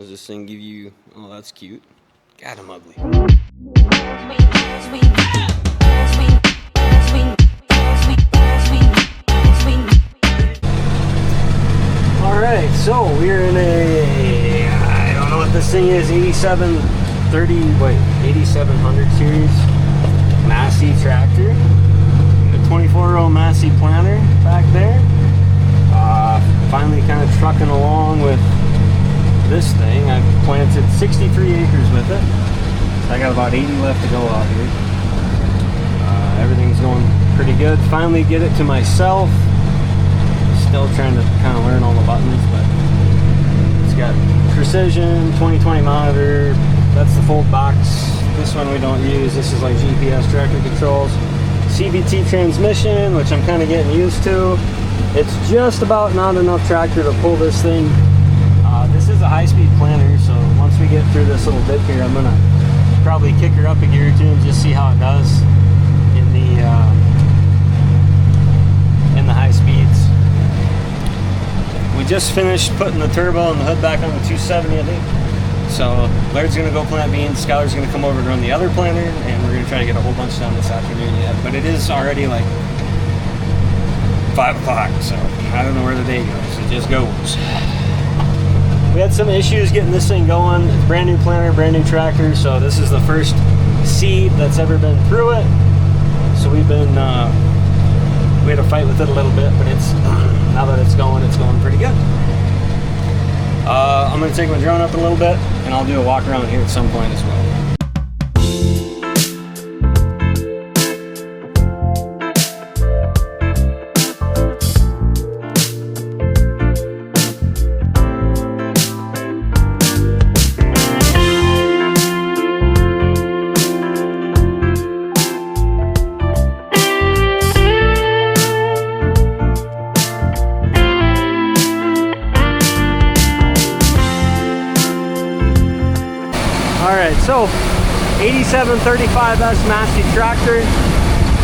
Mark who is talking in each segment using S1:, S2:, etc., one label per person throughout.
S1: Does this thing give you, oh, that's cute. God, I'm ugly. Alright, so we're in a, I don't know what this thing is, 8700 series Massey tractor. A 24-row Massey planter back there. Finally kind of trucking along with this thing. I've planted 63 acres with it. I got about 80 left to go out here. Everything's going pretty good. Finally get it to myself. Still trying to kind of learn all the buttons, but it's got precision, 2020 monitor. That's the fold box. This one we don't use. This is like GPS tractor controls. CVT transmission, which I'm kind of getting used to. It's just about not enough tractor to pull this thing. This is a high-speed planter, so once we get through this little bit here, I'm gonna probably kick her up a gear or two and just see how it does in the high speeds. We just finished putting the turbo and the hood back on the 270, I think. So Laird's gonna go plant beans, Skylar's gonna come over to run the other planter, and we're gonna try to get a whole bunch done this afternoon yet. But it is already like 5 o'clock, so I don't know where the day goes. It just goes. We had some issues getting this thing going. It's brand new planter, brand new tractor, so this is the first seed that's ever been through it. So we've been, we had to fight with it a little bit, but it's, now that it's going pretty good. I'm gonna take my drone up a little bit, and I'll do a walk around here at some point as well. Alright, so 8735S Massey tractor,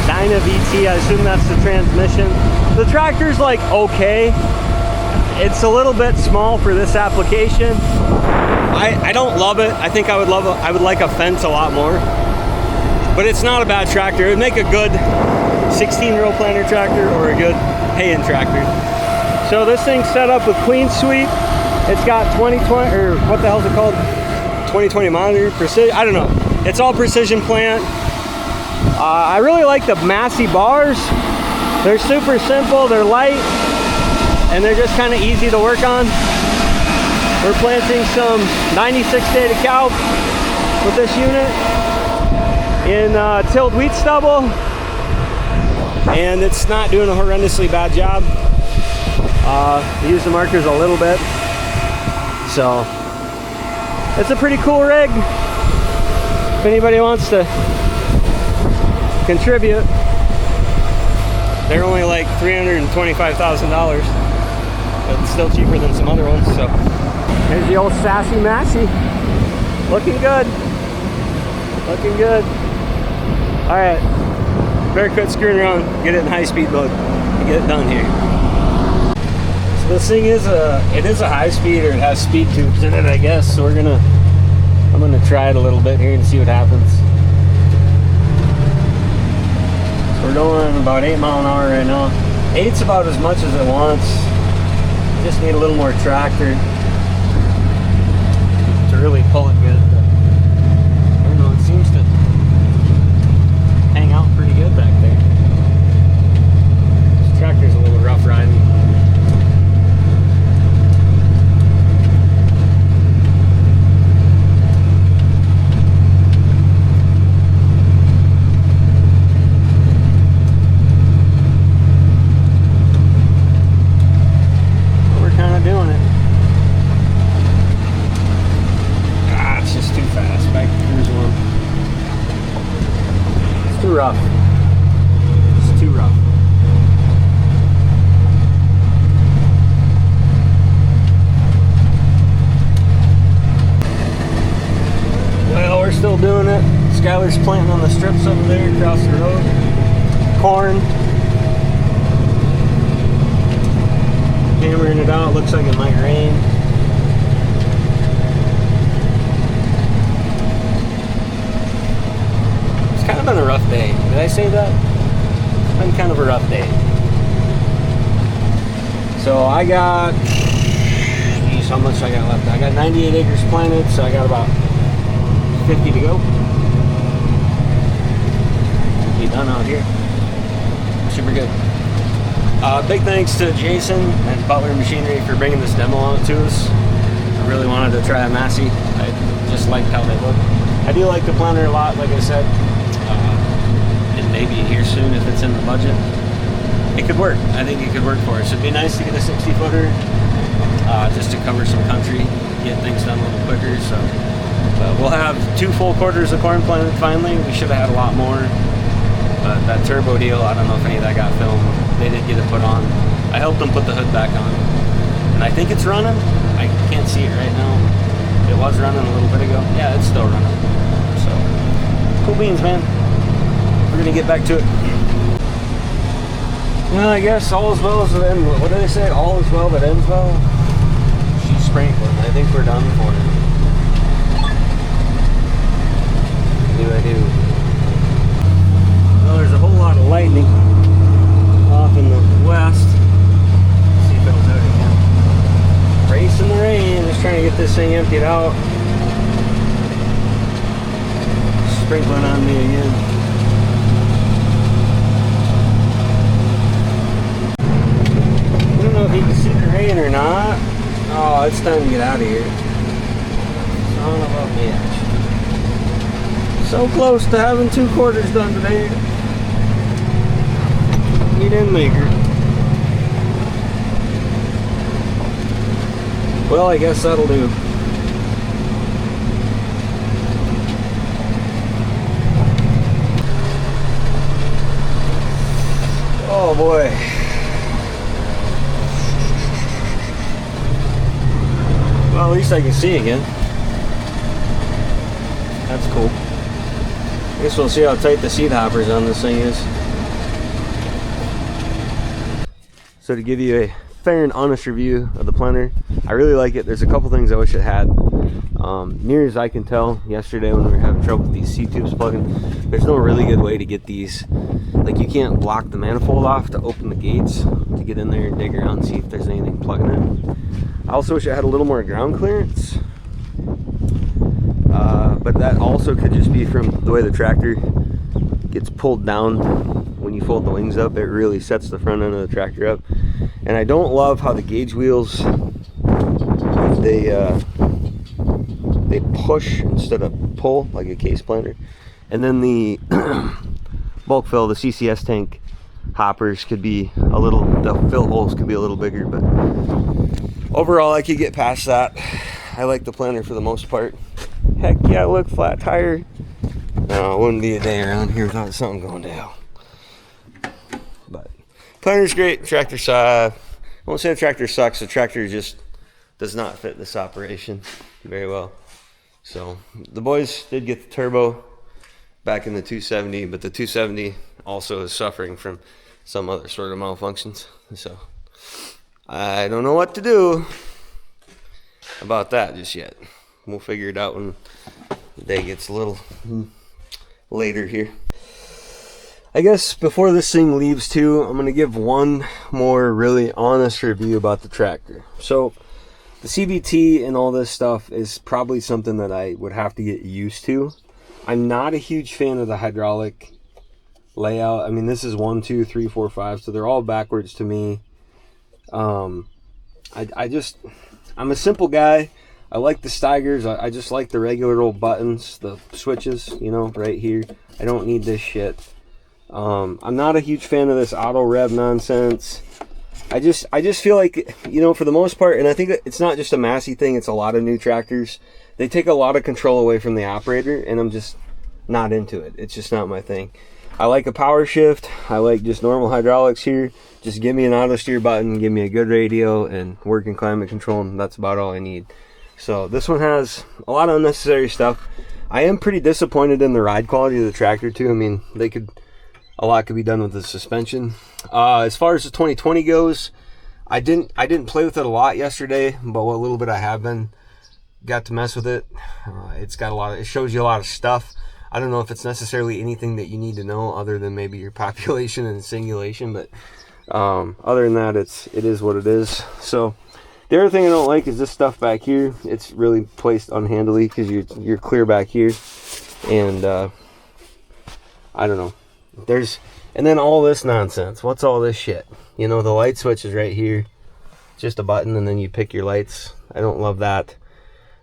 S1: Dyna VT, I assume that's the transmission. The tractor's like okay. It's a little bit small for this application. I don't love it. I think I would like a fence a lot more. But it's not a bad tractor. It would make a good 16-row planter tractor or a good hay-in tractor. So this thing's set up with clean sweep. It's got 2020, or what the hell is it called? 2020 monitor, precision, I don't know. It's all precision plant. I really like the Massey bars. They're super simple, they're light, and they're just kind of easy to work on. We're planting some 96 data cow with this unit in tilled wheat stubble, and it's not doing a horrendously bad job. Use the markers a little bit, so it's a pretty cool rig. If anybody wants to contribute, they're only like $325,000, but it's still cheaper than some other ones. So here's the old sassy Massey, looking good, looking good. All right, better quit screwing around, get it in high-speed mode, and get it done here. This thing is a high speed, or it has speed tubes in it, I guess. So I'm gonna try it a little bit here and see what happens. So we're going about 8 miles an hour right now. 8's about as much as it wants. Just need a little more tractor to really pull it good. But I don't know, it seems to hang out pretty good back there. This tractor's a little rough riding. Doing it. It's just too fast. Back to cruise one. It's too rough. It's too rough. Well, we're still doing it. Skylar's planting on the strips over there across the road. Corn. Hammering it out, looks like it might rain. I say that? It's been kind of a rough day. So I got, geez, how much I got left? I got 98 acres planted, so I got about 50 to go. Be done out here. Super good. Big thanks to Jason and Butler Machinery for bringing this demo out to us. I really wanted to try a Massey. I just liked how they look. I do like the planter a lot, like I said. And maybe here soon if it's in the budget. It could work. I think it could work for us. It'd be nice to get a 60-footer just to cover some country, get things done a little quicker. So we'll have 2 full quarters of corn planted finally. We should have had a lot more. But that turbo deal, I don't know if any of that got filmed. They did get it put on. I helped them put the hood back on. And I think it's running. I can't see it right now. It was running a little bit ago. Yeah, it's still running. So, cool beans, man. We're going to get back to it. Well, I guess all is well as it ends. What do they say? All is well that ends well? She's sprinkling. I think we're done for it. I do. Well, there's a whole lot of lightning off in the west. Let's see if it'll do it again. Race in the rain, just trying to get this thing emptied out. Sprinkling on me again. I don't know if you can see the rain or not. Oh, it's time to get out of here. Son of a bitch. So close to having 2 quarters done today. You didn't make her. Well, I guess that'll do. Oh boy. Well, at least I can see again. That's cool. I guess we'll see how tight the seed hoppers on this thing is. So to give you a fair and honest review of the planter, I really like it. There's a couple things I wish it had. Near as I can tell, yesterday when we were having trouble with these C-tubes plugging, there's no really good way to get these. Like, you can't block the manifold off to open the gates to get in there and dig around and see if there's anything plugging in. I also wish it had a little more ground clearance. But that also could just be from the way the tractor gets pulled down. When you fold the wings up, it really sets the front end of the tractor up. And I don't love how the gauge wheels, they push instead of pull like a case planter. And then the bulk fill, the CCS tank hoppers could be a little, the fill holes could be a little bigger, but overall I could get past that. I like the planter for the most part. Heck yeah, look, flat tire. No, it wouldn't be a day around here without something going down. But planter's great. Tractor I won't say the tractor sucks. The tractor just does not fit this operation very well. So the boys did get the turbo back in the 270, but the 270 also is suffering from some other sort of malfunctions. So I don't know what to do about that just yet. We'll figure it out when the day gets a little later here. I guess before this thing leaves too, I'm going to give one more really honest review about the tractor. So the CVT and all this stuff is probably something that I would have to get used to. I'm not a huge fan of the hydraulic layout. I mean, this is 1, 2, 3, 4, 5, so they're all backwards to me. I'm a simple guy. I like the Steigers. I just like the regular old buttons, the switches, you know, right here. I don't need this shit. I'm not a huge fan of this auto rev nonsense. I just feel like, you know, for the most part, and I think it's not just a Massey thing, it's a lot of new tractors. They take a lot of control away from the operator, and I'm just not into it. It's just not my thing. I like a power shift. I like just normal hydraulics here. Just give me an auto steer button, give me a good radio, and working climate control, and that's about all I need. So this one has a lot of unnecessary stuff. I am pretty disappointed in the ride quality of the tractor too. I mean, a lot could be done with the suspension. As far as the 2020 goes, I didn't play with it a lot yesterday, but what little bit I have been, got to mess with it. It's got it shows you a lot of stuff. I don't know if it's necessarily anything that you need to know other than maybe your population and singulation, but other than that, it is what it is. So the other thing I don't like is this stuff back here. It's really placed unhandily because you're clear back here, and I don't know. And then all this nonsense. What's all this shit? You know, the light switch is right here, just a button, and then you pick your lights. I don't love that.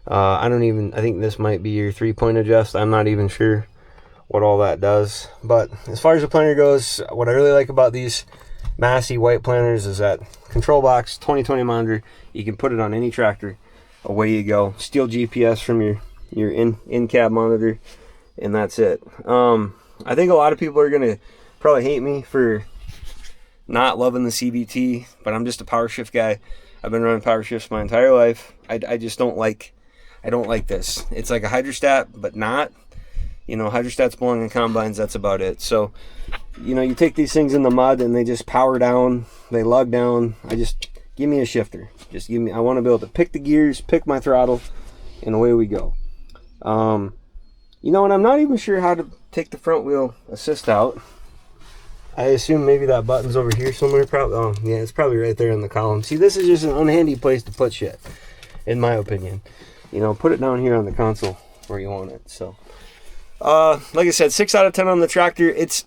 S1: I think this might be your 3-point adjust. I'm not even sure what all that does. But as far as the planner goes, what I really like about these Massey white planners is that control box, 2020 monitor. You can put it on any tractor. Away you go. Steal GPS from your in-cab monitor, and that's it. I think a lot of people are going to probably hate me for not loving the CVT, but I'm just a power shift guy. I've been running power shifts my entire life. I just don't like this. It's like a hydrostat, but not. You know, hydrostats belong in combines, that's about it. So, you know, you take these things in the mud and they just power down, they lug down. Give me a shifter. I want to be able to pick the gears, pick my throttle, and away we go. You know, and I'm not even sure how to take the front wheel assist out. I assume maybe that button's over here somewhere. Probably. Oh, yeah, it's probably right there in the column. See, this is just an unhandy place to put shit, in my opinion. You know, put it down here on the console where you want it. So, like I said, 6 out of 10 on the tractor. It's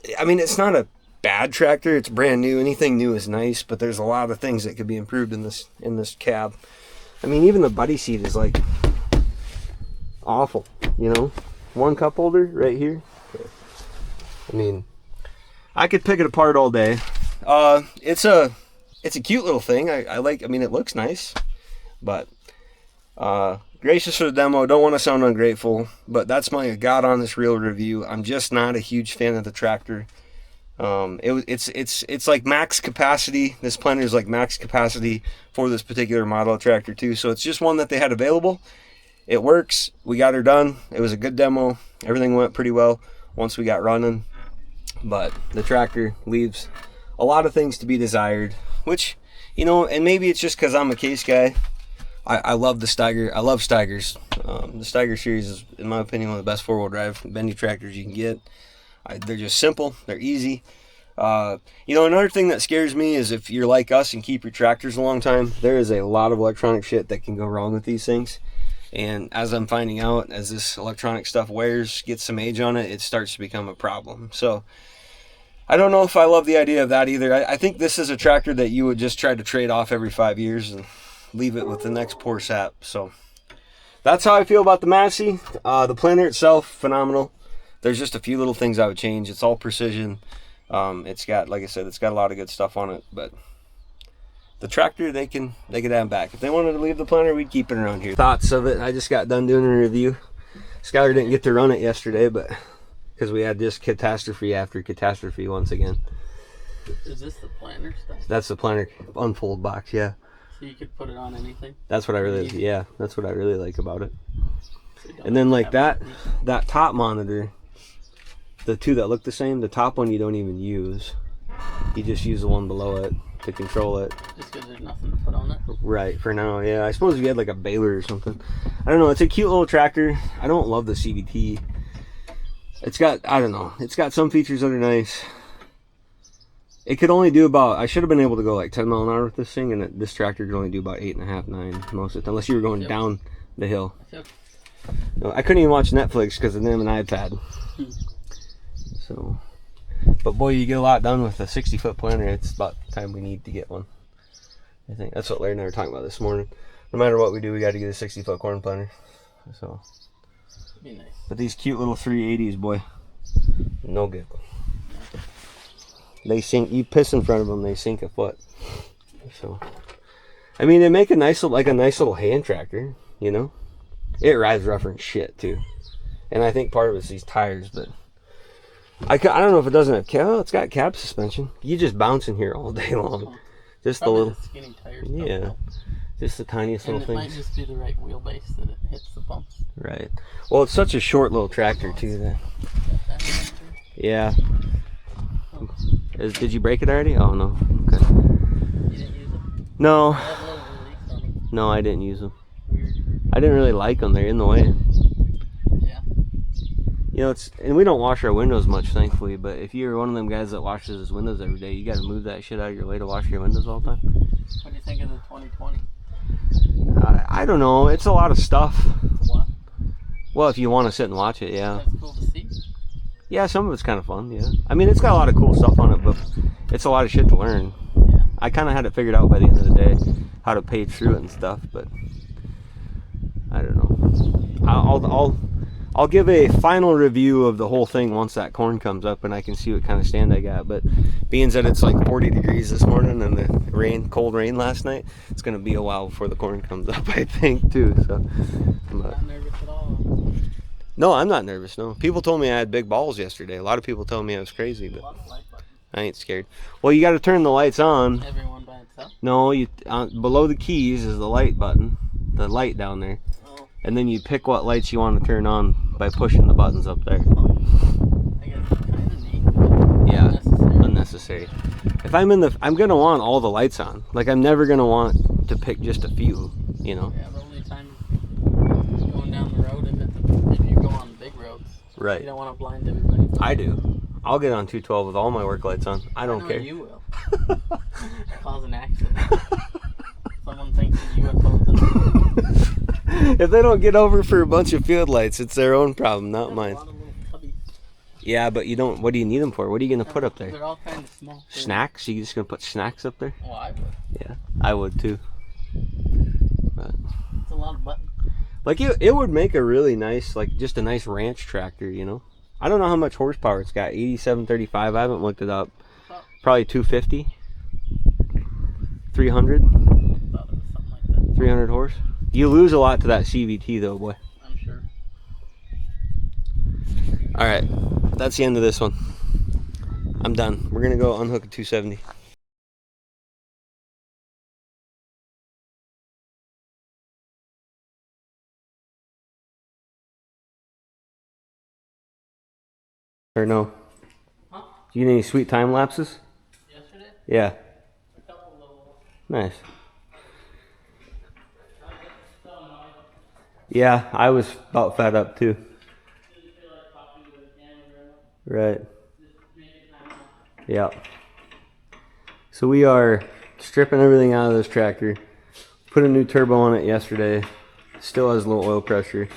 S1: not a bad tractor. It's brand new. Anything new is nice, but there's a lot of things that could be improved in this cab. I mean, even the buddy seat is like awful. You know, one cup holder right here. I mean, I could pick it apart all day. It's a cute little thing. I like. I mean, it looks nice, but gracious for the demo. Don't want to sound ungrateful, but that's my God honest real review. I'm just not a huge fan of the tractor. It's like max capacity. This planner is like max capacity for this particular model of tractor too. So it's just one that they had available. It works. We got her done. It was a good demo. Everything went pretty well once we got running. But the tractor leaves a lot of things to be desired, which, you know, and maybe it's just because I'm a case guy. I love the Steiger. I love Steigers. The Steiger series is, in my opinion, one of the best four-wheel drive bendy tractors you can get. They're just simple. They're easy. You know, another thing that scares me is if you're like us and keep your tractors a long time, there is a lot of electronic shit that can go wrong with these things. And as I'm finding out, as this electronic stuff wears, gets some age on it, it starts to become a problem. So I don't know if I love the idea of that either. I think this is a tractor that you would just try to trade off every 5 years and leave it with the next poor sap. So that's how I feel about the Massey. The planner itself, phenomenal. There's just a few little things I would change. It's all precision. It's got, like I said, it's got a lot of good stuff on it, but the tractor, they could have back. If they wanted to leave the planner, we'd keep it around here. Thoughts of it, I just got done doing a review. Skylar didn't get to run it yesterday, but because we had just catastrophe after catastrophe once again.
S2: Is this the planner stuff?
S1: That's the planner unfold box, yeah.
S2: So you could put it on anything?
S1: That's what I really, yeah, that's what I really like about it. So and then like that top monitor, the two that look the same, the top one you don't even use. You just use the one below it to control it.
S2: Just because there's nothing to put on it?
S1: Right, for now, yeah. I suppose if you had like a baler or something. I don't know, it's a cute little tractor. I don't love the CVT. It's got, I don't know, it's got some features that are nice. It could only do about, I should have been able to go like 10 mile an hour with this thing, and this tractor could only do about 8.5, 9 most of it, unless you were going down the hill. No, I couldn't even watch Netflix because I didn't have an iPad. So, but boy, you get a lot done with a 60-foot planner. It's about time we need to get one. I think that's what Larry and I were talking about this morning. No matter what we do, we got to get a 60-foot corn planner. So,
S2: be nice.
S1: But these cute little 380s, boy, no good. They sink. You piss in front of them, they sink a foot. So, I mean, they make a nice little hand tractor. You know, it rides rougher than shit too. And I think part of it's these tires, but I don't know if it doesn't have cab. Oh, it's got cab suspension. You just bounce in here all day long. Just the little
S2: skinny tires.
S1: Yeah, just the tiniest little things.
S2: And it might just be the right wheelbase that it hits the bumps.
S1: Right. Well, it's such a short little tractor too. That. Yeah. Did you break it already? Oh no. Okay.
S2: You didn't use them?
S1: No.
S2: No,
S1: I didn't use them.
S2: Weird.
S1: I didn't really like them. They're in the way.
S2: Yeah.
S1: You know, and we don't wash our windows much, thankfully, but if you're one of them guys that washes his windows every day, you got to move that shit out of your way to wash your windows all the time.
S2: What do you think of the 2020?
S1: I don't know. It's a lot of stuff.
S2: What?
S1: Well, if you want to sit and watch it, yeah.
S2: That's cool to see.
S1: Yeah, some of it's kind of fun, yeah. I mean, it's got a lot of cool stuff on it, but it's a lot of shit to learn.
S2: Yeah.
S1: I kind of had it figured out by the end of the day, how to page through it and stuff, but I don't know. I'll give a final review of the whole thing once that corn comes up and I can see what kind of stand I got. But being that it's like 40 degrees this morning and the cold rain last night, it's gonna be a while before the corn comes up, I think, too. So,
S2: Not nervous at all.
S1: no, I'm not nervous. No, people told me I had big balls yesterday. A lot of people told me I was crazy,
S2: A
S1: but
S2: lot of light buttons.
S1: I ain't scared. Well, you got to turn the lights on.
S2: Everyone by itself.
S1: No, you below the keys is the light button, the light down there.
S2: Oh,
S1: And then you pick what lights you want to turn on by pushing the buttons up there.
S2: I guess it's kind of neat. But
S1: Yeah,
S2: unnecessary.
S1: unnecessary. If I'm I'm gonna want all the lights on. Like I'm never gonna want to pick just a few. You know.
S2: Yeah, the only time going down the road if you go on big roads.
S1: Right.
S2: You don't want to blind everybody.
S1: I do. I'll get on 212 with all my work lights on. I don't
S2: know
S1: care.
S2: You will. Cause an accident. Someone thinks the UFO's
S1: If they don't get over for a bunch of field lights, it's their own problem, not mine.
S2: A lot of little cubbies.
S1: Yeah, but you don't. What do you need them for? What are you gonna put up there?
S2: They're all kind of small.
S1: Snacks? You just gonna put snacks up there?
S2: Oh, I would.
S1: Yeah, I would too. But
S2: It's a lot of buttons.
S1: like it would make a really nice, like just a nice ranch tractor, you know. I don't know how much horsepower it's got. 8735. I haven't looked it up. Probably 250. 300.
S2: I thought it was something like that.
S1: 300 horse. You lose a lot to that CVT though, boy.
S2: I'm sure.
S1: All right, that's the end of this one. I'm done. We're gonna go unhook a 270. Or no?
S2: Huh?
S1: Do you get any sweet time lapses?
S2: Yesterday?
S1: Yeah.
S2: A couple little.
S1: Nice. Yeah, I was about fed up too. Right. Yeah. So we are stripping everything out of this tractor. Put a new turbo on it yesterday. Still has low oil pressure.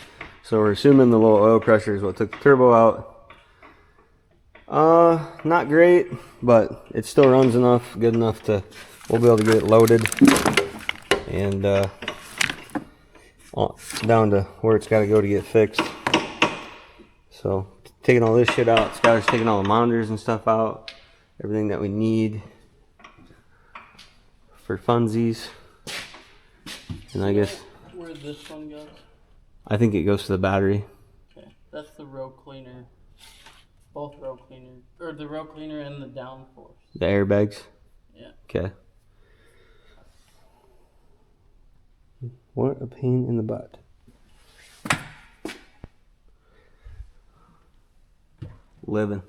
S1: So we're assuming the low oil pressure is what took the turbo out. Not great, but it still runs enough, good enough to, we'll be able to get it loaded. And down to where it's got to go to get fixed. So taking all this shit out, Skylar's taking all the monitors and stuff out, everything that we need for funsies. And I guess
S2: Where this one goes?
S1: I think it goes to the battery.
S2: Okay, that's the row cleaner. Both row cleaners, or the row cleaner and the downforce.
S1: The airbags.
S2: Yeah.
S1: Okay. What a pain in the butt. Living.